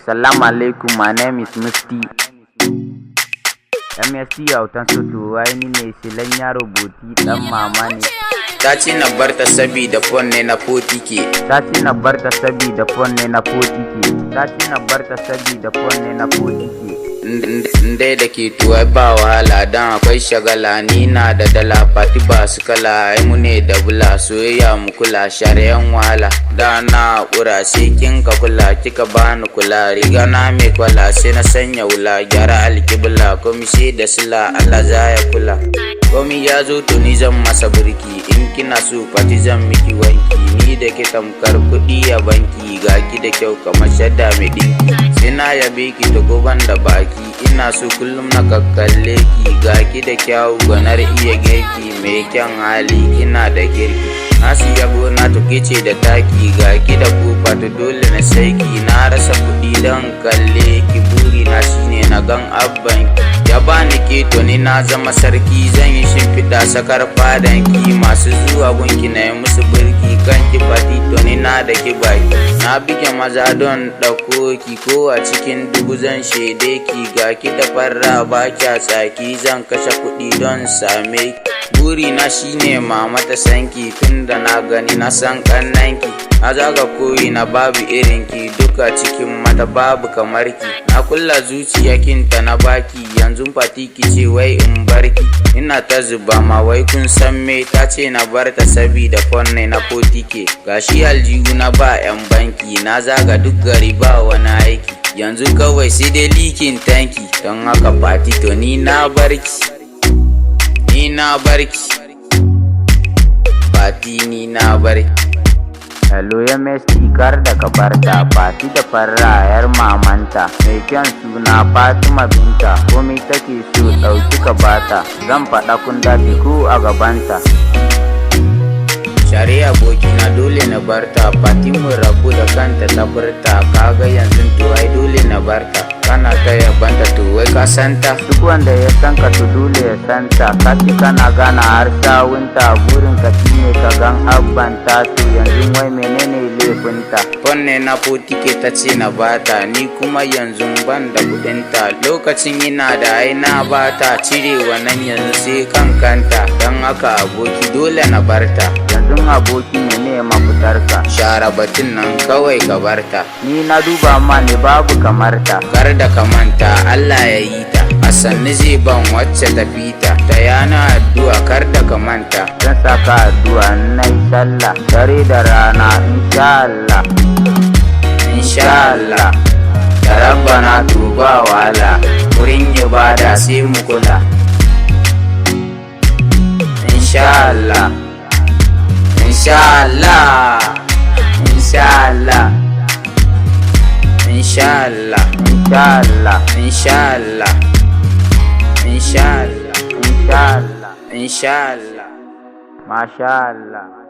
Assalamu alaikum, my name is Musti. MST autan soto wai ni ne silan yaro boti dan mama ne. Ta ce na barta sabida fon ne na foti ke. Ta ce na barta sabida fon ne na foti ke. Ta ce na barta sabida fon ne na foti ke. Ndai da ke tuwa ba wahala dan akwai shagala, ni na da dala fati ba su kala, ai mu ne da bula soyayya mu kula shari'an wahala da na kura sai kin ka kula kika bani kula, riga na mai kwala sai na sanya wula, gyara alkibla komi sai da sila Allah za ya kula, komi ya zo to ni zan masa birki, in kina so fati zan miki wanki, ni da ke tamkar kuɗi a banki, ga ki da kyau kamar shadda mai dinki, sai na yabe ki ta goban da baki, ina so kullum na kakkalle ki, ga ki da kyau ganar iya girki, mai kyan hali ina da girki, na siya gona to kice da taki, ga ki da kofa to dole na saiki, na rasa kuɗi don kalle ki, buri na shine na gan abban ya bani keto ni na zama sarki, zan yi shimfiɗa sakar fadan ki, masu zuwa gunki na yi musu birki, kan ki fati to ni na da ki baki, na bige maza don ɗauko ki, ko a cikin dubu zan shaide ki, ga ki da farra ba kya tsaki, zan kashe kuɗi don same ki, buri na shine mama ta sanki, tunda na gani na san kannanki, na zaga koyi na babu irinki, duka cikin mata babu kamar ki, na kulla zuciya kinta na baki, yanzu fati ki ce wai in barki, ina ta zuba ma wai kun san me, ta ce na barta sabida fonne na potike, gashi aljihu na ba yan banki, na zaga duk gari ba wani aiki, yanzu kawai sai dai likin tanki, don haka fati to ni na barki, ni na barki fati, ni na barki. Hello MST, kar da ka barta, fati da farra yar mamanta, mai kyan suna Fatima binta, komai take so ɗauki ka bata, zan faɗa kun dace ko a gabanta. Share abokina dole na barta, Fatimu rabu da kanta ta furta, kaga yanzu to ai dole na barta, kana ta yabanta to wai ka santa, duk wanda ya san ka to dole ya santa, kaci kana gana har sawunta, burin ka shine ka gan abbanta, to yanzu wai menene laifinta? Fonne na potike ta ce na bata, ni kuma yanzu ban da kudinta, lokacin ina da ai na bata, cire wannan yanzu sai kankanta, don haka aboki dole na barta, yanzu aboki ne mafitarka, share batun nan kawai ka barta, ni na duba ma ne babu kamarta, kar da ka manta Allah ya yi ta, a sannu zai ban wacce ta fita, ta yana addu'a kar da ka manta, zan saka addu'a na yi sallah dare da rana insha Allah, da rabbana tuba wala, wurin ibada sai mu kula, insha Allah, insha Allah, insha Allah, insha Allah, insha Allah, insha Allah, insha Allah, insha Allah, masha Allah.